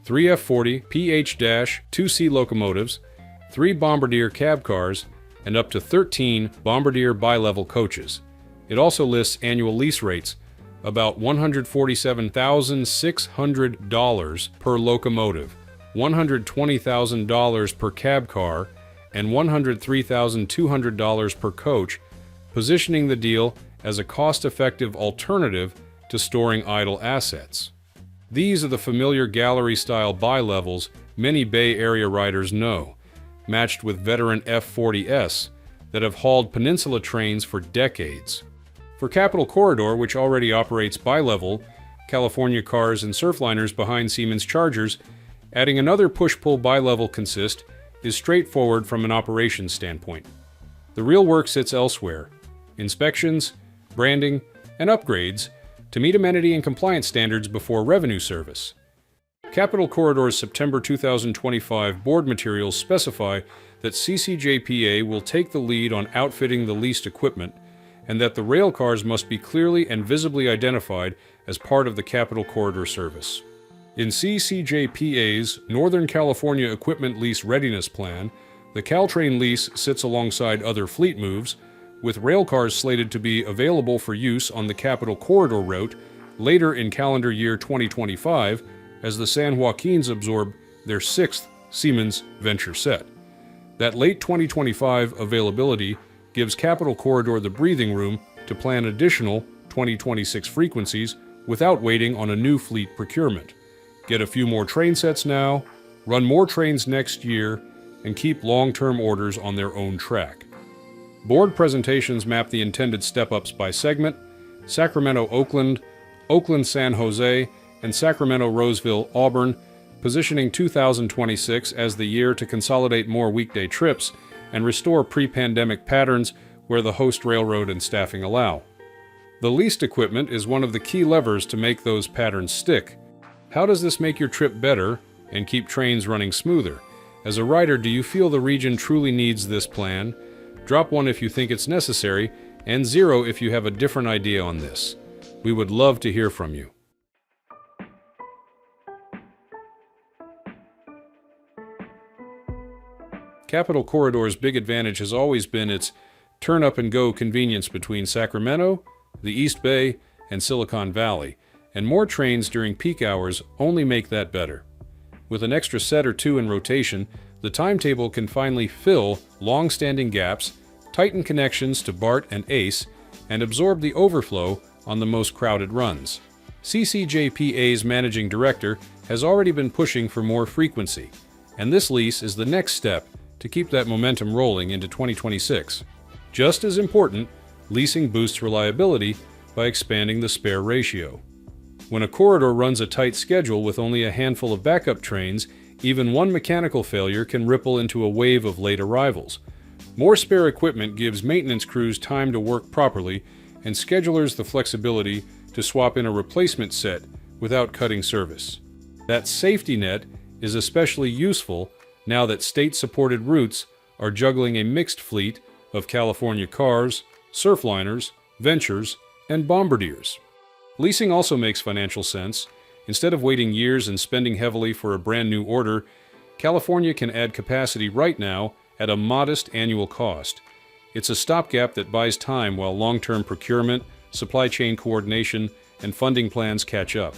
3 F40 PH-2C locomotives, 3 Bombardier cab cars, and up to 13 Bombardier bi-level coaches. It also lists annual lease rates, about $147,600 per locomotive, $120,000 per cab car, and $103,200 per coach, positioning the deal as a cost-effective alternative to storing idle assets. These are the familiar gallery-style bi-levels many Bay Area riders know, matched with veteran F40S that have hauled peninsula trains for decades. For Capital Corridor, which already operates bi-level California cars and surfliners behind Siemens Chargers, adding another push-pull bi-level consist is straightforward from an operations standpoint. The real work sits elsewhere: inspections, branding, and upgrades to meet amenity and compliance standards before revenue service. Capital Corridor's September 2025 board materials specify that CCJPA will take the lead on outfitting the leased equipment, and that the rail cars must be clearly and visibly identified as part of the Capital Corridor service. In CCJPA's Northern California Equipment Lease Readiness Plan, the Caltrain lease sits alongside other fleet moves, with rail cars slated to be available for use on the Capital Corridor route later in calendar year 2025 as the San Joaquins absorb their 6th Siemens venture set. That late 2025 availability gives Capital Corridor the breathing room to plan additional 2026 frequencies without waiting on a new fleet procurement. Get a few more train sets now, run more trains next year, and keep long-term orders on their own track. Board presentations map the intended step-ups by segment: Sacramento-Oakland, Oakland-San Jose, and Sacramento-Roseville-Auburn, positioning 2026 as the year to consolidate more weekday trips and restore pre-pandemic patterns where the host railroad and staffing allow. The leased equipment is one of the key levers to make those patterns stick. How does this make your trip better and keep trains running smoother? As a rider, do you feel the region truly needs this plan? Drop 1 if you think it's necessary, and 0 if you have a different idea on this. We would love to hear from you. Capital Corridor's big advantage has always been its turn-up-and-go convenience between Sacramento, the East Bay, and Silicon Valley, and more trains during peak hours only make that better. With an extra set or two in rotation, the timetable can finally fill long-standing gaps, tighten connections to BART and ACE, and absorb the overflow on the most crowded runs. CCJPA's managing director has already been pushing for more frequency, and this lease is the next step to keep that momentum rolling into 2026. Just as important, leasing boosts reliability by expanding the spare ratio. When a corridor runs a tight schedule with only a handful of backup trains, even one mechanical failure can ripple into a wave of late arrivals. More spare equipment gives maintenance crews time to work properly and schedulers the flexibility to swap in a replacement set without cutting service. That safety net is especially useful now that state-supported routes are juggling a mixed fleet of California cars, surfliners, ventures, and bombardiers. Leasing also makes financial sense. Instead of waiting years and spending heavily for a brand new order, California can add capacity right now at a modest annual cost. It's a stopgap that buys time while long-term procurement, supply chain coordination, and funding plans catch up.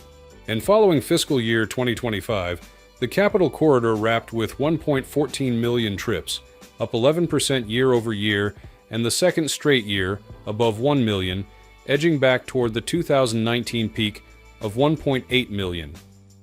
And following fiscal year 2025, the Capital Corridor wrapped with 1.14 million trips, up 11% year over year, and the second straight year above 1 million, edging back toward the 2019 peak of 1.8 million.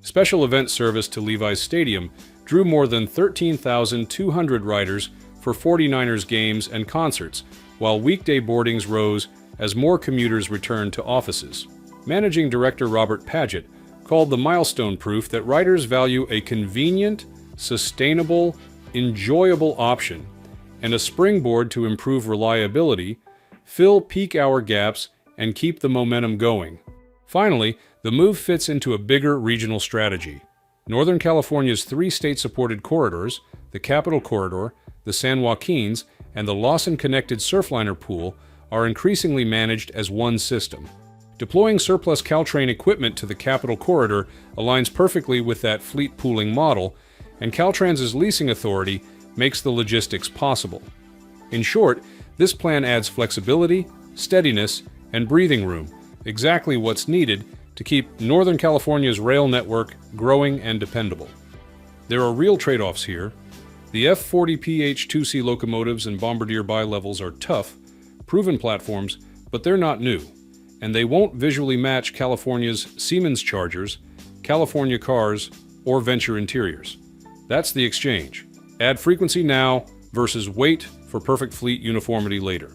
Special event service to Levi's Stadium drew more than 13,200 riders for 49ers games and concerts, while weekday boardings rose as more commuters returned to offices. Managing Director Robert Paget called the milestone proof that riders value a convenient, sustainable, enjoyable option and a springboard to improve reliability, fill peak hour gaps, and keep the momentum going. Finally, the move fits into a bigger regional strategy. Northern California's 3 state-supported corridors, the Capital Corridor, the San Joaquins, and the Lawson-connected Surfliner Pool, are increasingly managed as one system. Deploying surplus Caltrain equipment to the Capital Corridor aligns perfectly with that fleet pooling model, and Caltrans's leasing authority makes the logistics possible. In short, this plan adds flexibility, steadiness, and breathing room, exactly what's needed to keep Northern California's rail network growing and dependable. There are real trade-offs here. The F40PH2C locomotives and Bombardier bilevels are tough, proven platforms, but they're not new, and they won't visually match California's Siemens Chargers, California Cars, or Venture Interiors. That's the exchange. Add frequency now versus wait for perfect fleet uniformity later.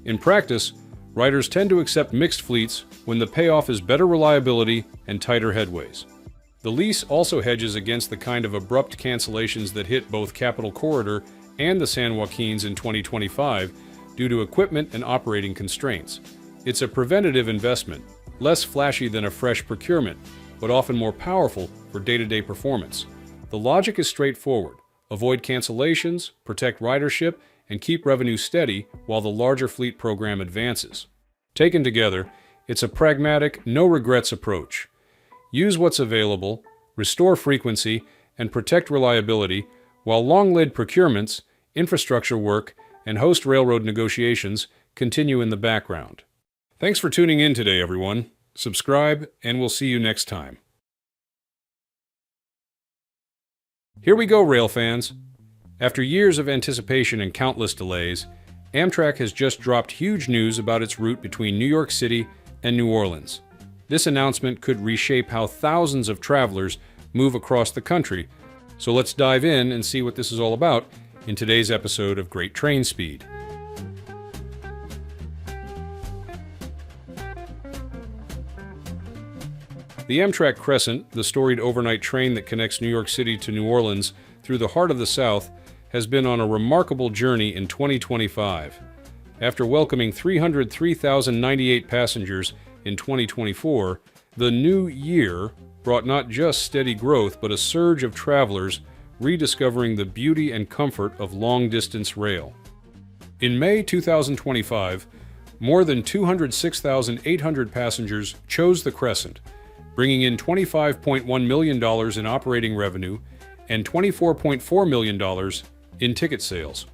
In practice, riders tend to accept mixed fleets when the payoff is better reliability and tighter headways. The lease also hedges against the kind of abrupt cancellations that hit both Capital Corridor and the San Joaquins in 2025 due to equipment and operating constraints. It's a preventative investment, less flashy than a fresh procurement, but often more powerful for day-to-day performance. The logic is straightforward. Avoid cancellations, protect ridership, and keep revenue steady while the larger fleet program advances. Taken together, it's a pragmatic, no-regrets approach. Use what's available, restore frequency, and protect reliability, while long-lead procurements, infrastructure work, and host railroad negotiations continue in the background. Thanks for tuning in today, everyone. Subscribe, and we'll see you next time. Here we go, rail fans. After years of anticipation and countless delays, Amtrak has just dropped huge news about its route between New York City and New Orleans. This announcement could reshape how thousands of travelers move across the country, so let's dive in and see what this is all about in today's episode of Great Train Speed. The Amtrak Crescent, the storied overnight train that connects New York City to New Orleans through the heart of the South, has been on a remarkable journey in 2025. After welcoming 303,098 passengers in 2024, the new year brought not just steady growth, but a surge of travelers rediscovering the beauty and comfort of long-distance rail. In May 2025, more than 206,800 passengers chose the Crescent, bringing in $25.1 million in operating revenue and $24.4 million in ticket sales.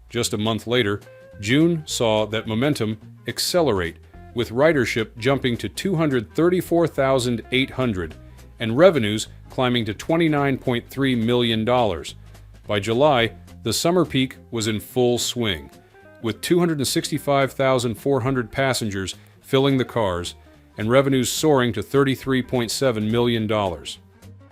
Just a month later, June saw that momentum accelerate, with ridership jumping to 234,800 and revenues climbing to $29.3 million. By July, the summer peak was in full swing, with 265,400 passengers filling the cars and revenues soaring to $33.7 million.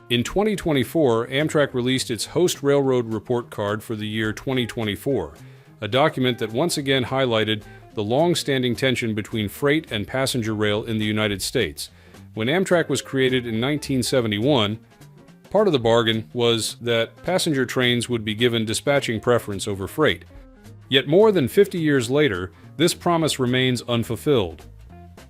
In 2024, Amtrak released its Host Railroad Report Card for the year 2024, a document that once again highlighted the long-standing tension between freight and passenger rail in the United States. When Amtrak was created in 1971, part of the bargain was that passenger trains would be given dispatching preference over freight. Yet more than 50 years later, this promise remains unfulfilled.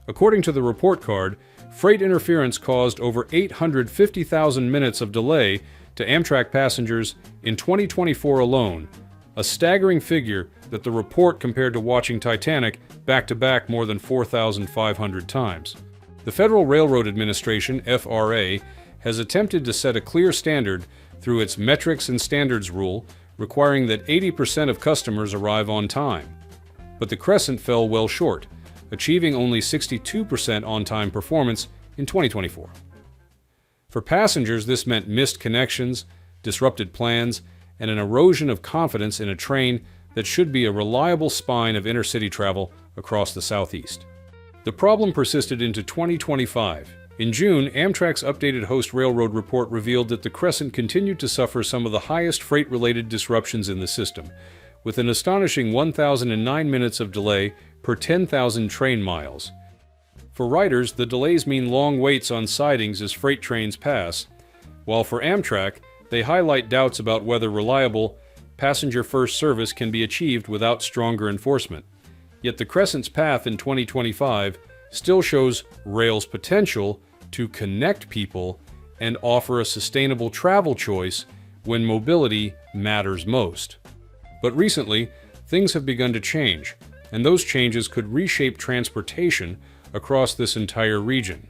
According to the report card, freight interference caused over 850,000 minutes of delay to Amtrak passengers in 2024 alone, a staggering figure that the report compared to watching Titanic back-to-back more than 4,500 times. The Federal Railroad Administration, FRA, has attempted to set a clear standard through its Metrics and Standards Rule, requiring that 80% of customers arrive on time. But the Crescent fell well short, achieving only 62% on-time performance in 2024. For passengers, this meant missed connections, disrupted plans, and an erosion of confidence in a train that should be a reliable spine of intercity travel across the Southeast. The problem persisted into 2025. In June, Amtrak's updated Host Railroad Report revealed that the Crescent continued to suffer some of the highest freight-related disruptions in the system, with an astonishing 1,009 minutes of delay per 10,000 train miles. For riders, the delays mean long waits on sidings as freight trains pass, while for Amtrak, they highlight doubts about whether reliable, passenger-first service can be achieved without stronger enforcement. Yet the Crescent's path in 2025 still shows rail's potential to connect people and offer a sustainable travel choice when mobility matters most. But recently, things have begun to change, and those changes could reshape transportation across this entire region.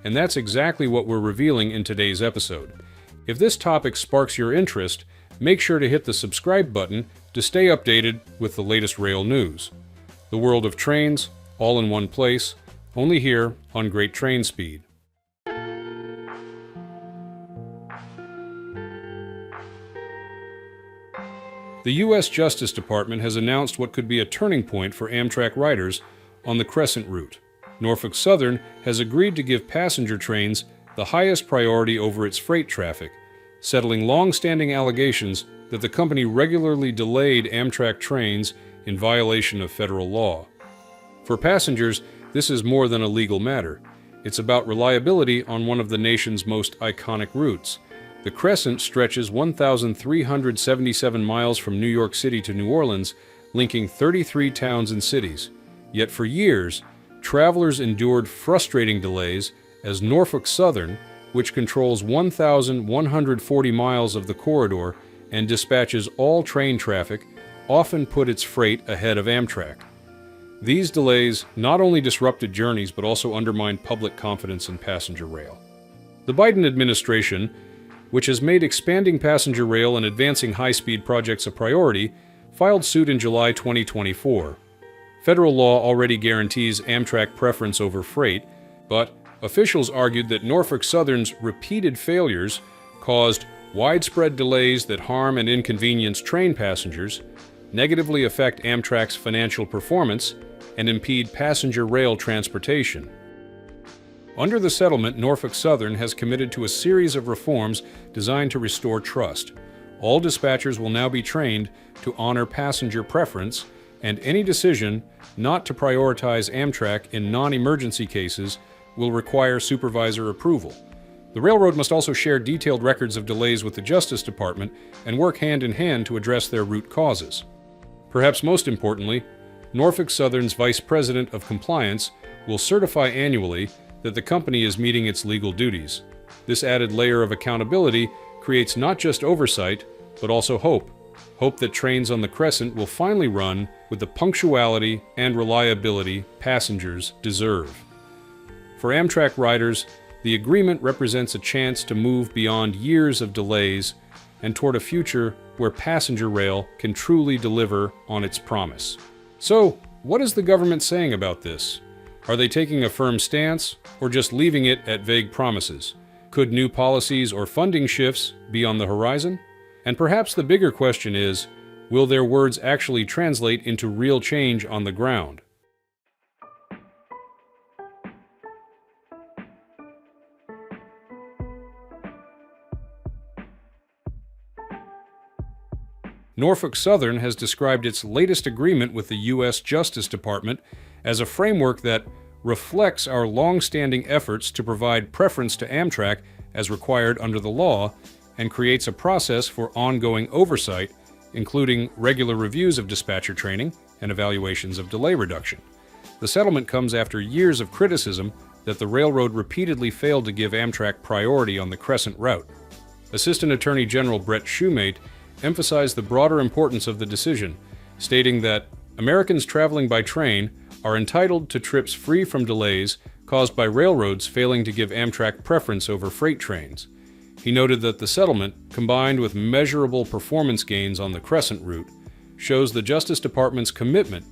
And that's exactly what we're revealing in today's episode. If this topic sparks your interest, make sure to hit the subscribe button to stay updated with the latest rail news. The world of trains, all in one place, only here on Great Train Speed. The U.S. Justice Department has announced what could be a turning point for Amtrak riders on the Crescent route. Norfolk Southern has agreed to give passenger trains the highest priority over its freight traffic, settling long-standing allegations that the company regularly delayed Amtrak trains in violation of federal law. For passengers, this is more than a legal matter. It's about reliability on one of the nation's most iconic routes. The Crescent stretches 1,377 miles from New York City to New Orleans, linking 33 towns and cities. Yet for years, travelers endured frustrating delays as Norfolk Southern, which controls 1,140 miles of the corridor and dispatches all train traffic, often put its freight ahead of Amtrak. These delays not only disrupted journeys but also undermined public confidence in passenger rail. The Biden administration, which has made expanding passenger rail and advancing high-speed projects a priority, filed suit in July 2024. Federal law already guarantees Amtrak preference over freight, but officials argued that Norfolk Southern's repeated failures caused widespread delays that harm and inconvenience train passengers, negatively affect Amtrak's financial performance, and impede passenger rail transportation. Under the settlement, Norfolk Southern has committed to a series of reforms designed to restore trust. All dispatchers will now be trained to honor passenger preference, and any decision not to prioritize Amtrak in non-emergency cases will require supervisor approval. The railroad must also share detailed records of delays with the Justice Department and work hand in hand to address their root causes. Perhaps most importantly, Norfolk Southern's Vice President of Compliance will certify annually that the company is meeting its legal duties. This added layer of accountability creates not just oversight, but also hope. Hope that trains on the Crescent will finally run with the punctuality and reliability passengers deserve. For Amtrak riders, the agreement represents a chance to move beyond years of delays and toward a future where passenger rail can truly deliver on its promise. So, what is the government saying about this? Are they taking a firm stance, or just leaving it at vague promises? Could new policies or funding shifts be on the horizon? And perhaps the bigger question is, will their words actually translate into real change on the ground? Norfolk Southern has described its latest agreement with the U.S. Justice Department as a framework that reflects our long-standing efforts to provide preference to Amtrak as required under the law and creates a process for ongoing oversight, including regular reviews of dispatcher training and evaluations of delay reduction. The settlement comes after years of criticism that the railroad repeatedly failed to give Amtrak priority on the Crescent route. Assistant Attorney General Brett Shumate emphasized the broader importance of the decision, stating that Americans traveling by train are entitled to trips free from delays caused by railroads failing to give Amtrak preference over freight trains. He noted that the settlement, combined with measurable performance gains on the Crescent route, shows the Justice Department's commitment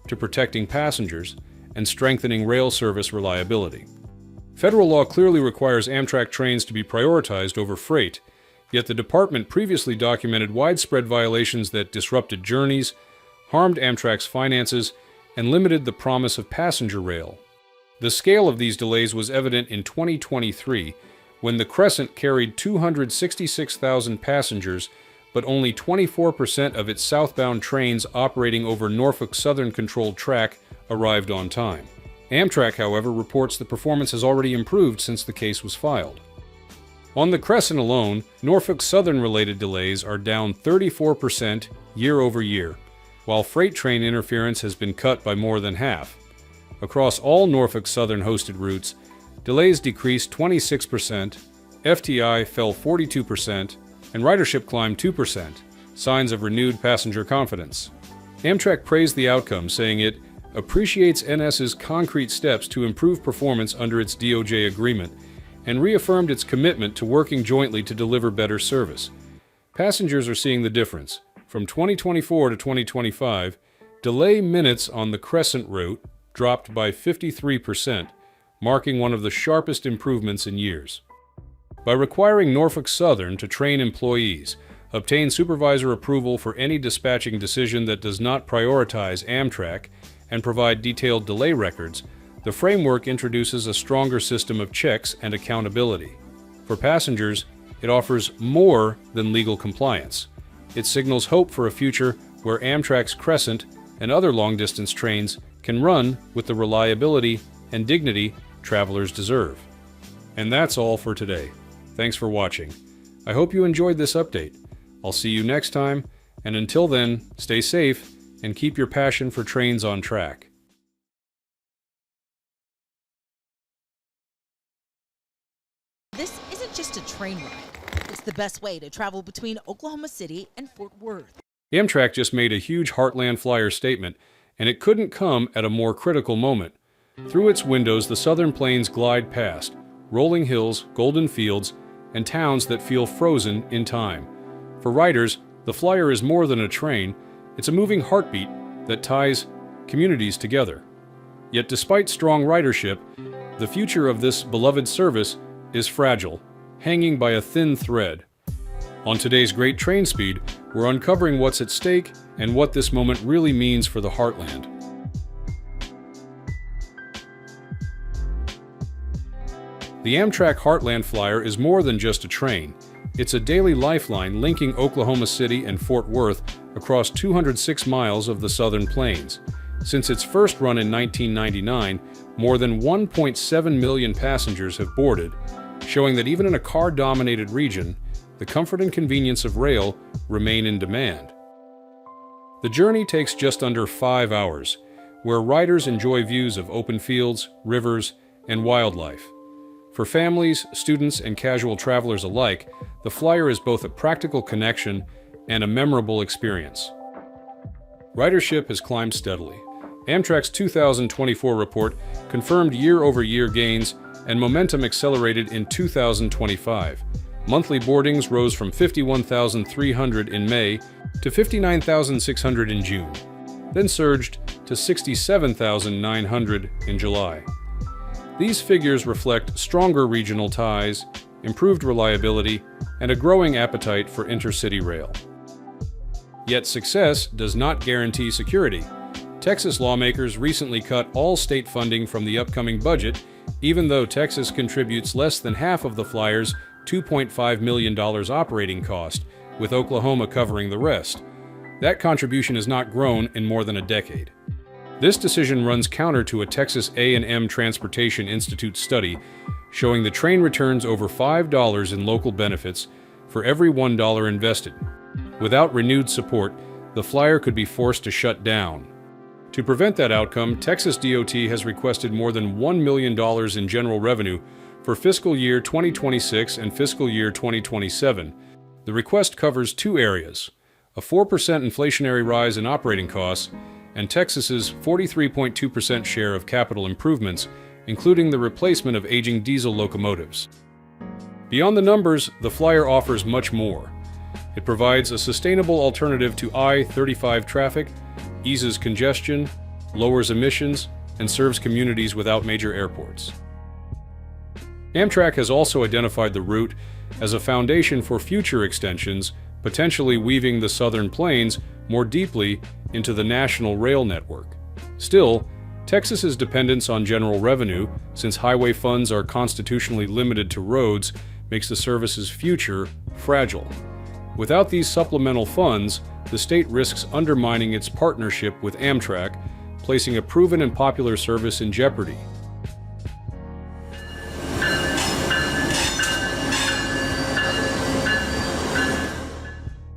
to protecting passengers and strengthening rail service reliability. Federal law clearly requires Amtrak trains to be prioritized over freight, yet the department previously documented widespread violations that disrupted journeys, harmed Amtrak's finances, and limited the promise of passenger rail. The scale of these delays was evident in 2023, when the Crescent carried 266,000 passengers, but only 24% of its southbound trains operating over Norfolk Southern-controlled track arrived on time. Amtrak, however, reports the performance has already improved since the case was filed. On the Crescent alone, Norfolk Southern-related delays are down 34% year over year, while freight train interference has been cut by more than half. Across all Norfolk Southern-hosted routes, delays decreased 26%, FTI fell 42%, and ridership climbed 2%, signs of renewed passenger confidence. Amtrak praised the outcome, saying it appreciates NS's concrete steps to improve performance under its DOJ agreement and reaffirmed its commitment to working jointly to deliver better service. Passengers are seeing the difference. From 2024 to 2025, delay minutes on the Crescent route dropped by 53%, marking one of the sharpest improvements in years. By requiring Norfolk Southern to train employees, obtain supervisor approval for any dispatching decision that does not prioritize Amtrak, and provide detailed delay records, the framework introduces a stronger system of checks and accountability. For passengers, it offers more than legal compliance. It signals hope for a future where Amtrak's Crescent and other long-distance trains can run with the reliability and dignity travelers deserve. And that's all for today. Thanks for watching. I hope you enjoyed this update. I'll see you next time, and until then, stay safe and keep your passion for trains on track. This isn't just a train ride. It's the best way to travel between Oklahoma City and Fort Worth. Amtrak just made a huge Heartland Flyer statement, and it couldn't come at a more critical moment. Through its windows, the Southern Plains glide past, rolling hills, golden fields, and towns that feel frozen in time. For riders, the Flyer is more than a train. It's a moving heartbeat that ties communities together. Yet despite strong ridership, the future of this beloved service is fragile, hanging by a thin thread. On today's Great Train Speed, we're uncovering what's at stake and what this moment really means for the Heartland. The Amtrak Heartland Flyer is more than just a train. It's a daily lifeline linking Oklahoma City and Fort Worth across 206 miles of the Southern Plains. Since its first run in 1999, more than 1.7 million passengers have boarded, showing that even in a car-dominated region, the comfort and convenience of rail remain in demand. The journey takes just under 5 hours, where riders enjoy views of open fields, rivers, and wildlife. For families, students, and casual travelers alike, the Flyer is both a practical connection and a memorable experience. Ridership has climbed steadily. Amtrak's 2024 report confirmed year-over-year gains, and momentum accelerated in 2025. Monthly boardings rose from 51,300 in May to 59,600 in June, then surged to 67,900 in July. These figures reflect stronger regional ties, improved reliability, and a growing appetite for intercity rail. Yet success does not guarantee security. Texas lawmakers recently cut all state funding from the upcoming budget, even though Texas contributes less than half of the Flyer's $2.5 million operating cost, with Oklahoma covering the rest. That contribution has not grown in more than a decade. This decision runs counter to a Texas A&M Transportation Institute study showing the train returns over $5 in local benefits for every $1 invested. Without renewed support, the Flyer could be forced to shut down. To prevent that outcome, Texas DOT has requested more than $1 million in general revenue for fiscal year 2026 and fiscal year 2027. The request covers two areas: a 4% inflationary rise in operating costs and Texas's 43.2% share of capital improvements, including the replacement of aging diesel locomotives. Beyond the numbers, the Flyer offers much more. It provides a sustainable alternative to I-35 traffic, eases congestion, lowers emissions, and serves communities without major airports. Amtrak has also identified the route as a foundation for future extensions, potentially weaving the Southern Plains more deeply into the national rail network. Still, Texas's dependence on general revenue, since highway funds are constitutionally limited to roads, makes the service's future fragile. Without these supplemental funds, the state risks undermining its partnership with Amtrak, placing a proven and popular service in jeopardy.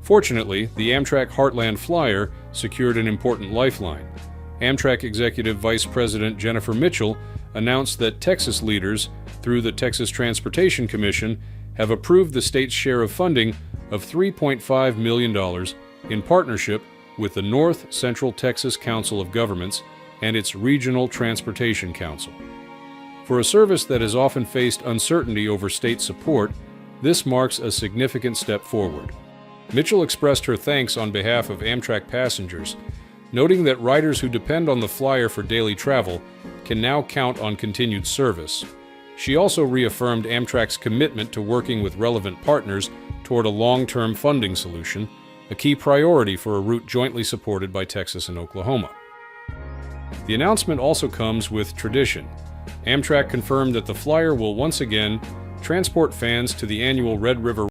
Fortunately, the Amtrak Heartland Flyer secured an important lifeline. Amtrak Executive Vice President Jennifer Mitchell announced that Texas leaders, through the Texas Transportation Commission, have approved the state's share of funding of $3.5 million in partnership with the North Central Texas Council of Governments and its Regional Transportation Council. For a service that has often faced uncertainty over state support, this marks a significant step forward. Mitchell expressed her thanks on behalf of Amtrak passengers, noting that riders who depend on the flyer for daily travel can now count on continued service. She also reaffirmed Amtrak's commitment to working with relevant partners toward a long-term funding solution, a key priority for a route jointly supported by Texas and Oklahoma. The announcement also comes with tradition. Amtrak confirmed that the flyer will once again transport fans to the annual Red River